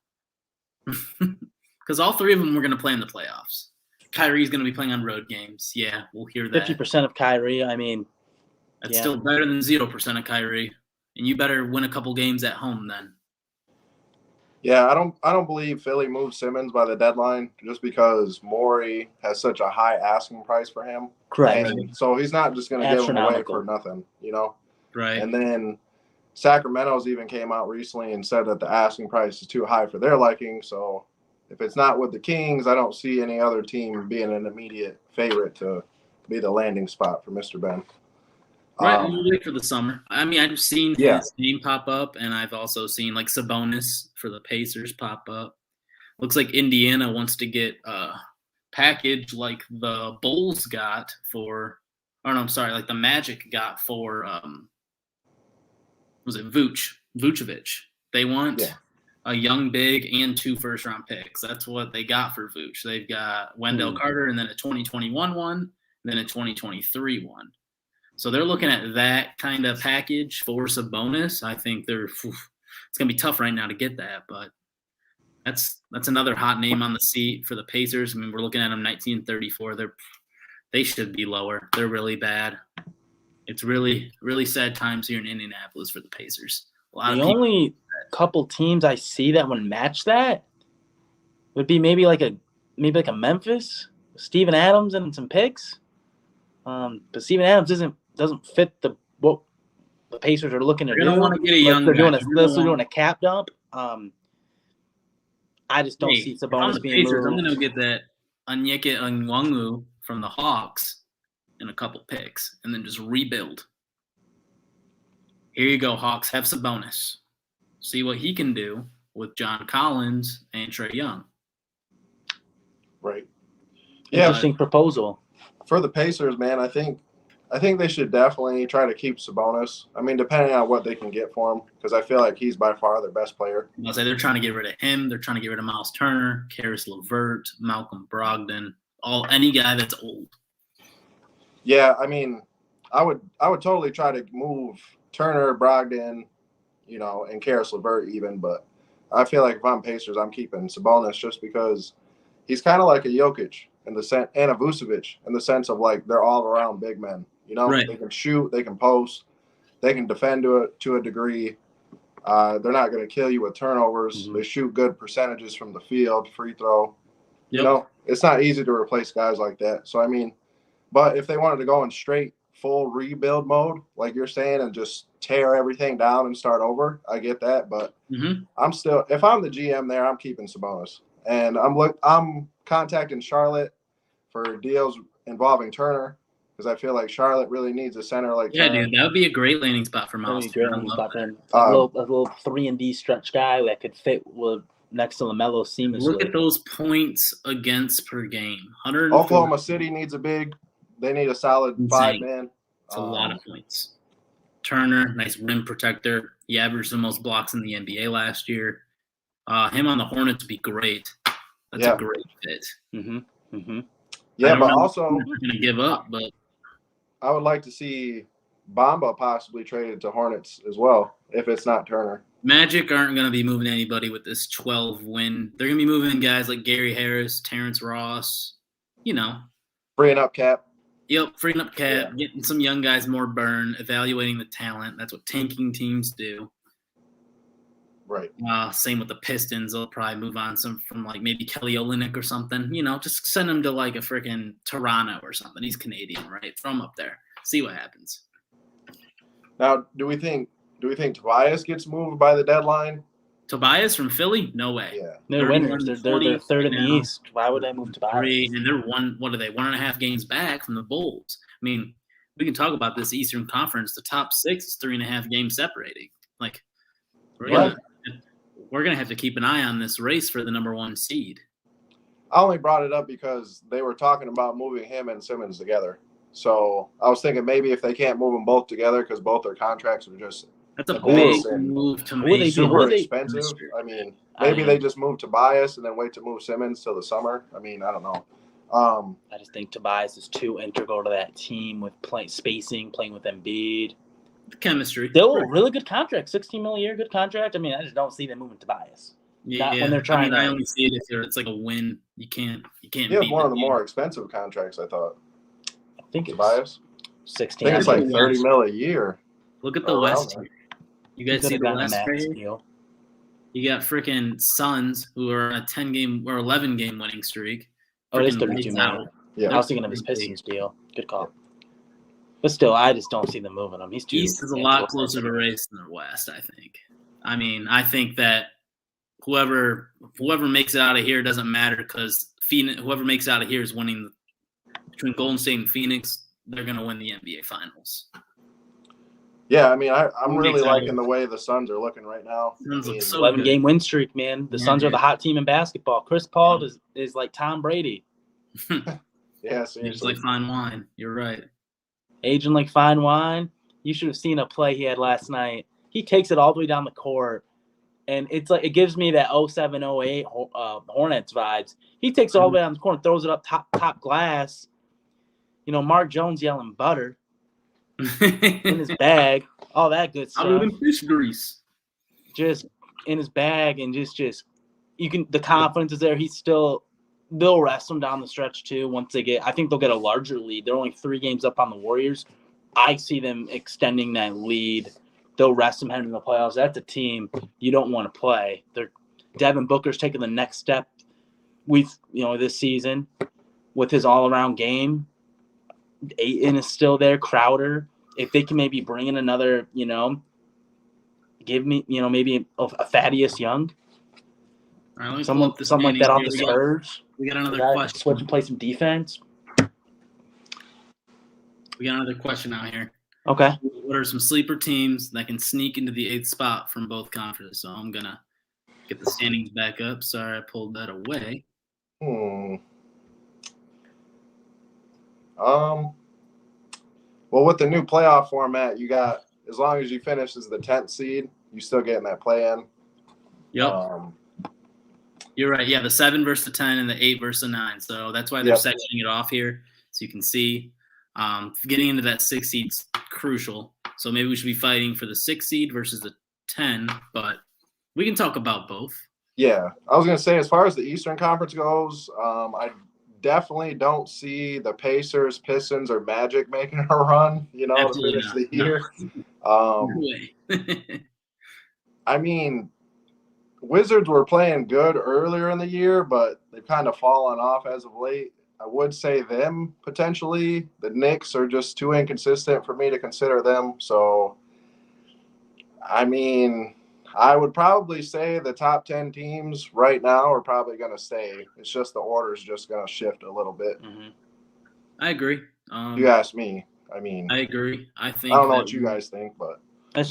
Because all three of them were going to play in the playoffs. Kyrie's going to be playing on road games. Yeah, we'll hear that. 50% of Kyrie, I mean. That's still better than 0% of Kyrie. And you better win a couple games at home then. Yeah, I don't believe Philly moved Simmons by the deadline just because Morey has such a high asking price for him. Correct. And so he's not just going to give him away for nothing, Right. And then Sacramento's even came out recently and said that the asking price is too high for their liking. So if it's not with the Kings, I don't see any other team being an immediate favorite to be the landing spot for Mr. Ben. Right, we'll wait for the summer. I mean, I've seen his name pop up, and I've also seen like Sabonis for the Pacers pop up. Looks like Indiana wants to get a package like the Bulls got for, like the Magic got for, was it Vucevic? They want a young big and 2 first-round picks. That's what they got for Vuce. They've got Wendell Carter and then a 2021 one, and then a 2023 one. So they're looking at that kind of package for Sabonis. I think it's going to be tough right now to get that, but that's another hot name on the seat for the Pacers. I mean, we're looking at them 1934. They should be lower. They're really bad. It's really, really sad times here in Indianapolis for the Pacers. The only couple teams I see that would match that would be maybe like a Memphis, Steven Adams and some picks. But Steven Adams doesn't fit what the Pacers are looking to do. They don't want to get a young guy. They're doing a cap dump. I just don't see Sabonis being moved. I'm going to get that Onyeka Onwenu from the Hawks and a couple picks and then just rebuild. Here you go, Hawks. Have Sabonis. see what he can do with John Collins and Trae Young. Right. Yeah. Interesting proposal. For the Pacers, man, I think they should definitely try to keep Sabonis. I mean, depending on what they can get for him, because I feel like he's by far their best player. I'll say they're trying to get rid of him. They're trying to get rid of Miles Turner, Karis LeVert, Malcolm Brogdon, any guy that's old. Yeah, I mean, I would totally try to move Turner, Brogdon, and Karis LeVert even, but I feel like if I'm Pacers, I'm keeping Sabonis just because he's kind of like a Jokic and a Vucevic in the sense of like they're all around big men. Right. They can shoot, they can post, they can defend to a degree. They're not going to kill you with turnovers. Mm-hmm. They shoot good percentages from the field, free throw. Yep. It's not easy to replace guys like that. So I mean, but if they wanted to go in straight full rebuild mode, like you're saying, and just tear everything down and start over, I get that. But I'm still, if I'm the GM there, I'm keeping Sabonis, and I'm contacting Charlotte for deals involving Turner because I feel like Charlotte really needs a center like Turner. Dude, that would be a great landing spot for Miles Turner. A little 3-and-D stretch guy that could fit next to LaMelo seamlessly. Look at those points against per game. Oklahoma City needs a big. They need a solid 5-man. It's a lot of points. Turner, nice rim protector. He averaged the most blocks in the NBA last year. Him on the Hornets would be great. That's a great fit. Mm-hmm. Mm-hmm. Yeah, but also I'm not going to give up. But I would like to see Bamba possibly traded to Hornets as well if it's not Turner. Magic aren't going to be moving anybody with this 12-win. They're going to be moving guys like Gary Harris, Terrence Ross. Freeing up cap. Yep, freeing up cap, getting some young guys more burn, evaluating the talent. That's what tanking teams do. Right. Same with the Pistons. They'll probably move on from like maybe Kelly Olynyk or something. Just send him to like a freaking Toronto or something. He's Canadian, right? Throw him up there. See what happens. Now, do we think Tobias gets moved by the deadline? Tobias from Philly? No way. Yeah. They're winners. They're third in the East. Why would I move Tobias? And they're 1.5 games back from the Bulls. I mean, we can talk about this Eastern Conference. The top 6 is 3.5 games separating. Like, we're gonna have to keep an eye on this race for the number 1 seed. I only brought it up because they were talking about moving him and Simmons together. So I was thinking maybe if they can't move them both together because both their contracts are just that's a big move to make. Super expensive. I mean, maybe they just move Tobias and then wait to move Simmons till the summer. I mean, I don't know. I just think Tobias is too integral to that team with spacing, playing with Embiid. The chemistry. Still a really good contract, $16 million a year, good contract. I mean, I just don't see them moving Tobias. Yeah, when they're trying. I only see it if it's like a win. You can't. He has one of the more expensive contracts, I thought. I think Tobias. 16. I think it's like $30 million a year. Look at the West. You guys see the West right here? You got freaking Suns who are on a 10-game or 11-game winning streak. Oh, it is 32 million. Yeah, I was thinking of his Pistons deal. Good call. But still, I just don't see them moving him. He's too East is a lot closer to race than the West, I think. I mean, I think that whoever makes it out of here doesn't matter because whoever makes it out of here is winning. Between Golden State and Phoenix, they're going to win the NBA Finals. Yeah, I mean, I'm really liking the way the Suns are looking right now. 11-game win streak, man. The Suns are the hot team in basketball. Chris Paul is like Tom Brady. Yeah, seriously. He's like fine wine. You're right. Aging like fine wine. You should have seen a play he had last night. He takes it all the way down the court, and it's like it gives me that 07-08 Hornets vibes. He takes it all the way down the court and throws it up top glass. Mark Jones yelling butter. In his bag, all that good stuff. Other than fish grease. Just in his bag, and just you can. The confidence is there. They'll rest him down the stretch too. Once I think they'll get a larger lead. They're only 3 games up on the Warriors. I see them extending that lead. They'll rest him heading to the playoffs. That's a team you don't want to play. Devin Booker's taking the next step. This season with his all-around game. Ayton is still there. Crowder, if they can maybe bring in another, give me, maybe a Thaddeus Young, someone like that off the Spurs. We got another question. Switch and play some defense. We got another question out here. Okay. What are some sleeper teams that can sneak into the 8th spot from both conferences? So I'm going to get the standings back up. Sorry, I pulled that away. Well, with the new playoff format, you got, as long as you finish as the 10th seed, you still get in that play-in. Yep. You're right. Yeah, the 7 versus the 10 and the 8 versus the 9. So that's why they're sectioning it off here, so you can see getting into that 6 seed's crucial. So maybe we should be fighting for the 6 seed versus the 10, but we can talk about both. Yeah, I was going to say, as far as the Eastern Conference goes, I definitely don't see the Pacers, Pistons, or Magic making a run, to finish the year. No way. I mean, Wizards were playing good earlier in the year, but they've kind of fallen off as of late. I would say them potentially. The Knicks are just too inconsistent for me to consider them. So, I mean, I would probably say the top 10 teams right now are probably going to stay. It's just the order's just going to shift a little bit. Mm-hmm. I agree. You asked me. I mean, I agree. I think I don't know what you guys think, but I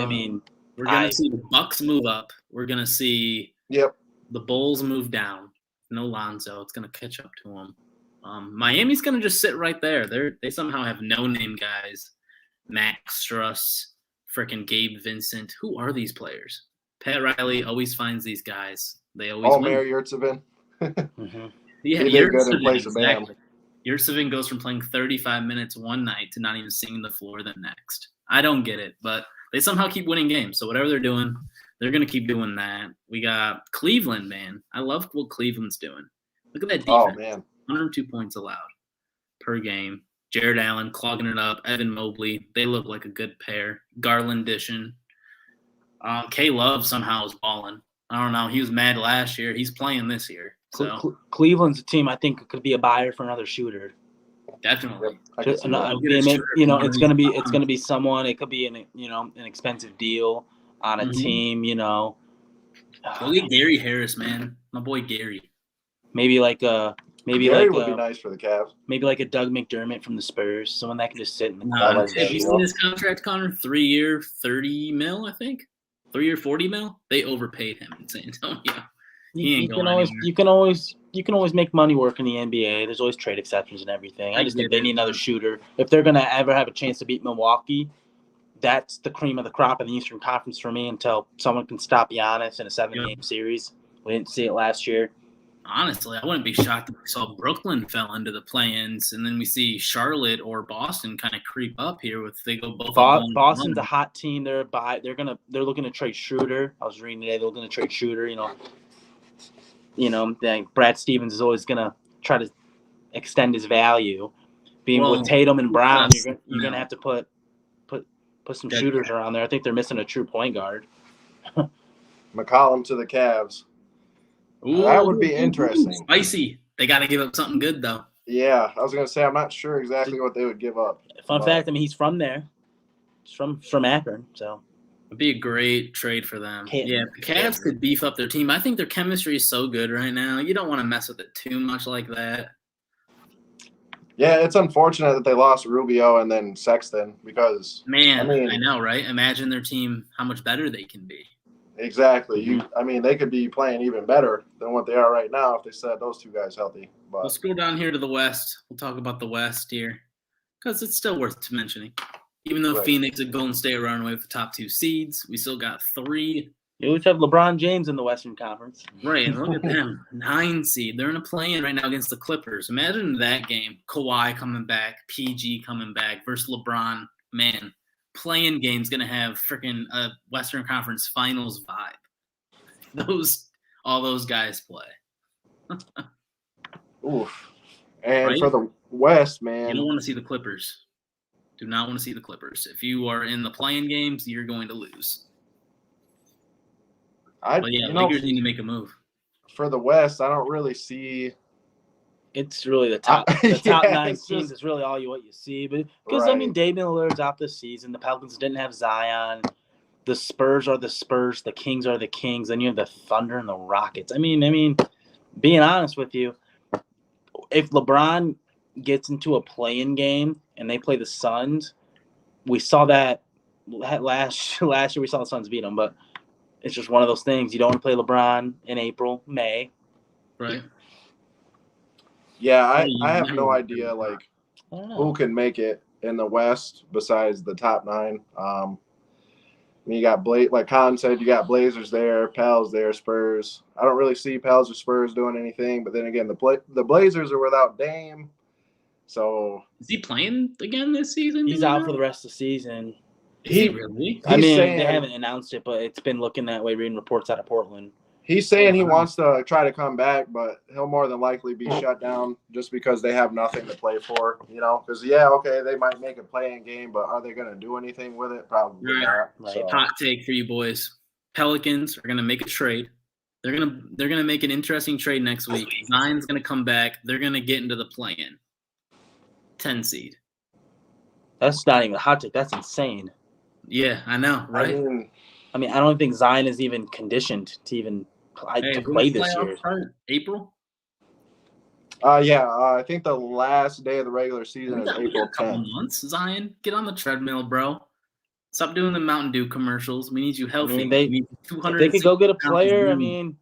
mean, we're going to see the Bucks move up. We're going to see the Bulls move down. No Lonzo. It's going to catch up to them. Miami's going to just sit right there. They somehow have no-name guys. Max Struss, freaking Gabe Vincent. Who are these players? Pat Riley always finds these guys. They always win. Mayor Yurtsevin. Yeah, he did good in place of Bam. Yurtsevin goes from playing 35 minutes one night to not even seeing the floor the next. I don't get it, but they somehow keep winning games. So whatever they're doing, they're going to keep doing that. We got Cleveland, man. I love what Cleveland's doing. Look at that defense. Oh, man. 102 points allowed per game. Jared Allen clogging it up. Evan Mobley. They look like a good pair. Garland dishing. K Love somehow is balling. I don't know. He was mad last year. He's playing this year. So Cleveland's a team I think could be a buyer for another shooter. Definitely. It's gonna be someone. It could be an expensive deal on a team. Go get Gary Harris, man. My boy Gary. Maybe Gary would be nice for the Cavs. Maybe like a Doug McDermott from the Spurs, someone that can just sit in the corner. Have you seen his contract, Connor? 3-year, $30 million, I think. 3-year, $40 million. They overpaid him in San Antonio. You can always make money work in the NBA. There's always trade exceptions and everything. I just think they need another shooter. If they're gonna ever have a chance to beat Milwaukee, that's the cream of the crop in the Eastern Conference for me until someone can stop Giannis in a 7-game series. We didn't see it last year. Honestly, I wouldn't be shocked if we saw Brooklyn fell into the play-ins, and then we see Charlotte or Boston kind of creep up here if they go both. Boston's a hot team. They're looking to trade Schroeder. I was reading today they're looking to trade Schroeder. Brad Stevens is always gonna try to extend his value. With Tatum and Brown, you're gonna have to put some shooters around there. I think they're missing a true point guard. McCollum to the Cavs. Ooh, that would be interesting. Spicy. They got to give up something good, though. Yeah, I was going to say, I'm not sure exactly what they would give up. Fun fact, he's from there. He's from Akron, so. It'd be a great trade for them. The Cavs could beef up their team. I think their chemistry is so good right now. You don't want to mess with it too much like that. Yeah, it's unfortunate that they lost Rubio and then Sexton because. Man, I know, right? Imagine their team, how much better they can be. Exactly. They could be playing even better than what they are right now if they set those two guys healthy. But we'll scroll down here to the West. We'll talk about the West here because it's still worth mentioning. Even though Phoenix and Golden State are running away with the top 2 seeds, we still got 3. You always have LeBron James in the Western Conference. Right, and look at them. 9 seed. They're in a play-in right now against the Clippers. Imagine that game. Kawhi coming back, PG coming back versus LeBron. Man. Playing game's gonna have freaking a Western Conference Finals vibe. All those guys play. Oof. And for the West, man, you don't want to see the Clippers. Do not want to see the Clippers. If you are in the playing games, you're going to lose. Lakers need to make a move. For the West, I don't really see. It's really the top 9 teams is really what you see. But because Damian Lillard's out this season, the Pelicans didn't have Zion. The Spurs are the Spurs, the Kings are the Kings, and you have the Thunder and the Rockets. Being honest with you, if LeBron gets into a play-in game and they play the Suns, we saw that last year. We saw the Suns beat them, but it's just one of those things. You don't want to play LeBron in April, May. Right. Yeah, I have no idea who can make it in the West besides the top 9. You got like Colin said, you got Blazers there, Pels there, Spurs. I don't really see Pels or Spurs doing anything, but then again, the Blazers are without Dame. So is he playing again this season? He's out for the rest of the season. Is he really? I mean, they haven't announced it, but it's been looking that way. Reading reports out of Portland. He's saying he wants to try to come back, but he'll more than likely be shut down just because they have nothing to play for, Because, they might make a playing game, but are they going to do anything with it? Probably not. Right. So. Hot take for you boys. Pelicans are going to make a trade. They're gonna make an interesting trade next week. Zion's going to come back. They're going to get into the play-in. 10 seed. That's not even a hot take. That's insane. Yeah, I know, right? I mean, I don't think Zion is even conditioned to even play this year. April? I think the last day of the regular season is April 10th. Months, Zion. Get on the treadmill, bro. Stop doing the Mountain Dew commercials. We need you healthy. I mean, if they could go get a player, I mean.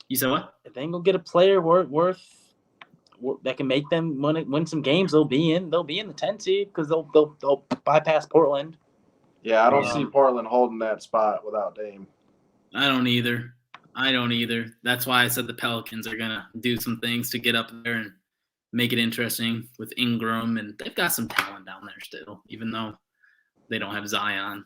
You said what? If they can go get a player worth that can make them win some games, they'll be in the 10 seed because they'll bypass Portland. Yeah, I don't see Portland holding that spot without Dame. I don't either. That's why I said the Pelicans are going to do some things to get up there and make it interesting with Ingram. And they've got some talent down there still, even though they don't have Zion.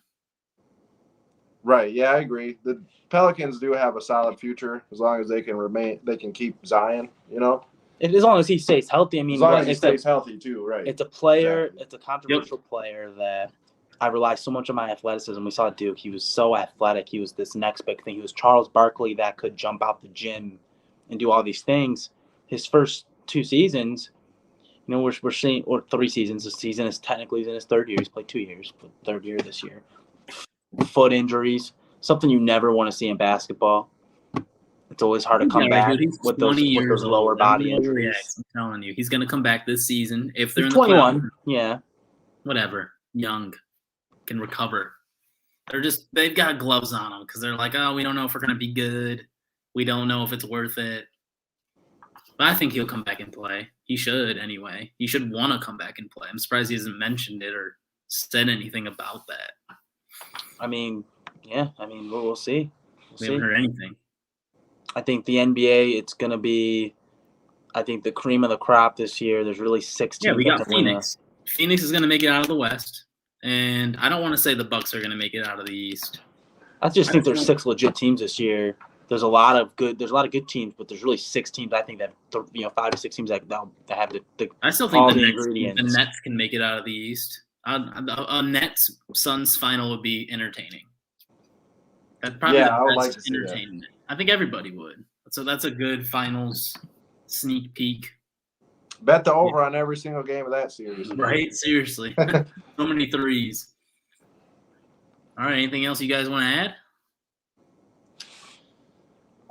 Right, yeah, I agree. The Pelicans do have a solid future as long as they can keep Zion, As long as he stays healthy. I mean, as long as he stays healthy too, right? It's a player. Exactly. It's a controversial player that I rely so much on my athleticism. We saw Duke. He was so athletic. He was this next big thing. He was Charles Barkley that could jump out the gym and do all these things. His first 2 seasons, we're seeing, or 3 seasons. This season is technically in his 3rd year. He's played 2 years, but 3rd year this year. Foot injuries, something you never want to see in basketball. It's always hard to come back with those lower body injuries. I'm telling you, he's going to come back this season. If they're in 21, yeah. Whatever. Young. Can recover. They've got gloves on them because they're like, we don't know if we're going to be good. We don't know if it's worth it. But I think he'll come back and play. He should anyway. He should want to come back and play. I'm surprised he hasn't mentioned it or said anything about that. I mean, we'll see. We haven't heard anything. I think the NBA, it's going to be, the cream of the crop this year. There's really 6 teams. Yeah, we got Phoenix. Phoenix is going to make it out of the West. And I don't want to say the Bucks are going to make it out of the East. I just think there's 6 legit teams this year. There's a lot of good teams, but there's really 6 teams. I think that 5 to 6 teams that have the I still think the Nets can make it out of the East. A Nets Suns final would be entertaining. That'd probably I would like to see entertainment. That. I think everybody would. So that's a good finals sneak peek. Bet the over on every single game of that series. Right? Seriously. So many threes. All right. Anything else you guys want to add?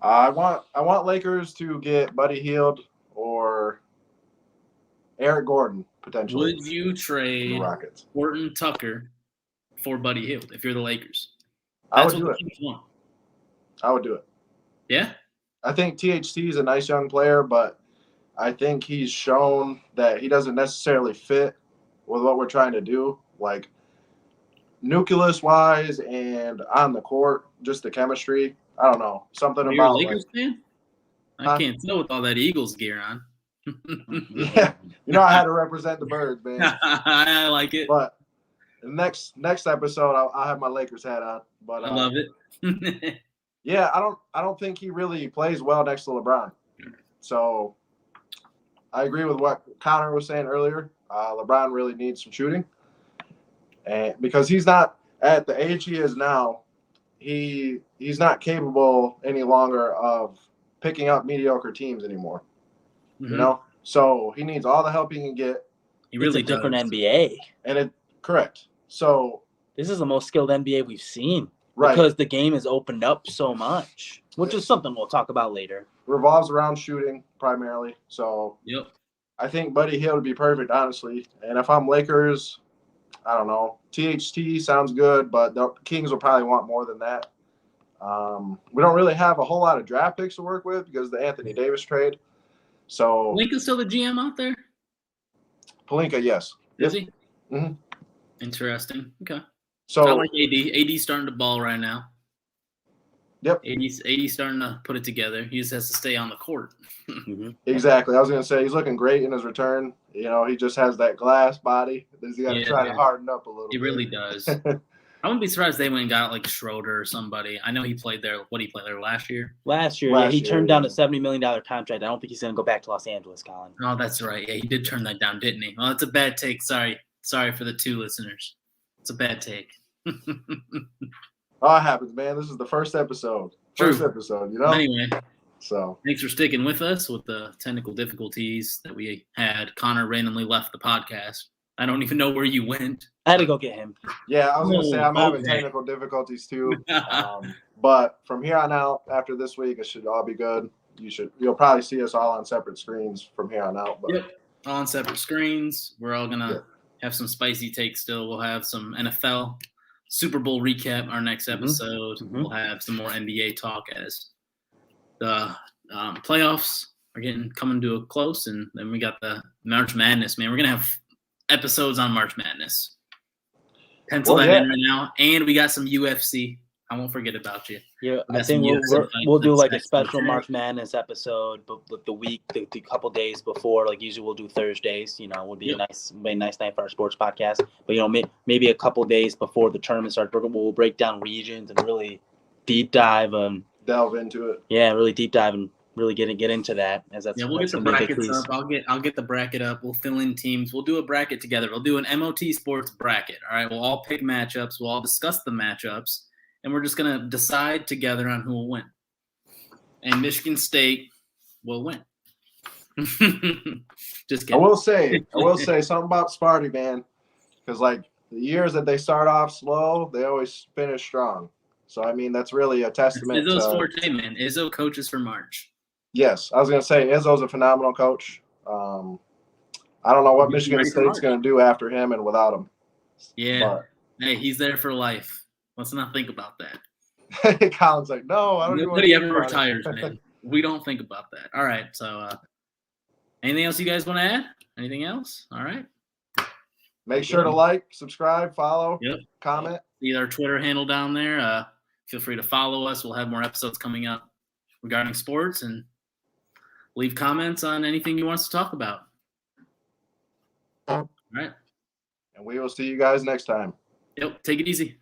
I want Lakers to get Buddy Hield or Eric Gordon, potentially. Would you trade Horton Tucker for Buddy Hield if you're the Lakers? I would do it. I would do it. Yeah? I think THT is a nice young player, but I think he's shown that he doesn't necessarily fit with what we're trying to do, like nucleus-wise and on the court, just the chemistry. I don't know. Something about a Lakers fan? I can't tell with all that Eagles gear on. Yeah. I had to represent the Birds, man. I like it. But next episode, I'll have my Lakers hat on. But I love it. Yeah, I don't think he really plays well next to LeBron. So I agree with what Connor was saying earlier. LeBron really needs some shooting, and because he's not at the age he is now, he's not capable any longer of picking up mediocre teams anymore. Mm-hmm. So he needs all the help he can get. He really does. Different NBA, and correct. So this is the most skilled NBA we've seen, right? Because the game has opened up so much, which is something we'll talk about later. Revolves around shooting primarily. So yep. I think Buddy Hield would be perfect, honestly. And if I'm Lakers, I don't know. THT sounds good, but the Kings will probably want more than that. We don't really have a whole lot of draft picks to work with because of the Anthony Davis trade. So Pelinka's still the GM out there? Pelinka, yes. Is he? Mm-hmm. Interesting. Okay. So I like AD. AD's starting to ball right now. Yep. AD's starting to put it together. He just has to stay on the court. Exactly. I was going to say he's looking great in his return. You know, he just has that glass body. He's got to try to harden up a little bit. He really does. I wouldn't be surprised if they went and got like Schroeder or somebody. I know he played there. What did he play there last year? Last year, he turned down a $70 million contract. I don't think he's going to go back to Los Angeles, Colin. Oh, that's right. Yeah, he did turn that down, didn't he? Well, it's a bad take. Sorry for the 2 listeners. It's a bad take. Oh, it happens, man. This is the first episode. True. First episode, you know? Anyway. So thanks for sticking with us with the technical difficulties that we had. Connor randomly left the podcast. I don't even know where you went. I had to go get him. Yeah, I was going to say I'm having technical difficulties too. But from here on out, after this week, it should all be good. You'll probably see us all on separate screens from here on out. But. Yep, all on separate screens. We're all gonna have some spicy takes still. We'll have some NFL Super Bowl recap our next episode. We'll have some more NBA talk as the playoffs are coming to a close, and then we got the March Madness. Man, we're gonna have episodes on March Madness. Pencil that in right now, and we got some UFC. I won't forget about you. Yeah, I think we'll do like a special March Madness episode, but the couple days before, like usually we'll do Thursdays. You know, would be a nice night for our sports podcast. But you know, maybe a couple days before the tournament starts, we'll break down regions and really deep dive delve into it. Yeah, really deep dive and really get into that. As that's we'll get the brackets up. I'll get the bracket up. We'll fill in teams. We'll do a bracket together. We'll do an MOT Sports bracket. All right, we'll all pick matchups. We'll all discuss the matchups. And we're just going to decide together on who will win. And Michigan State will win. Just kidding. I will say something about Sparty, man. Because, like, the years that they start off slow, they always finish strong. So, I mean, that's really a testament Izzo's forte, man. Izzo coaches for March. Yes. I was going to say, Izzo's a phenomenal coach. I don't know what Michigan State's going to do after him and without him. Yeah. Hey, he's there for life. Let's not think about that. Colin's like, no, I don't know. Nobody ever retires, man. We don't think about that. All right. So, anything else you guys want to add? Anything else? All right. Make sure to like, subscribe, follow, comment. See our Twitter handle down there. Feel free to follow us. We'll have more episodes coming up regarding sports, and leave comments on anything you want us to talk about. All right. And we will see you guys next time. Yep. Take it easy.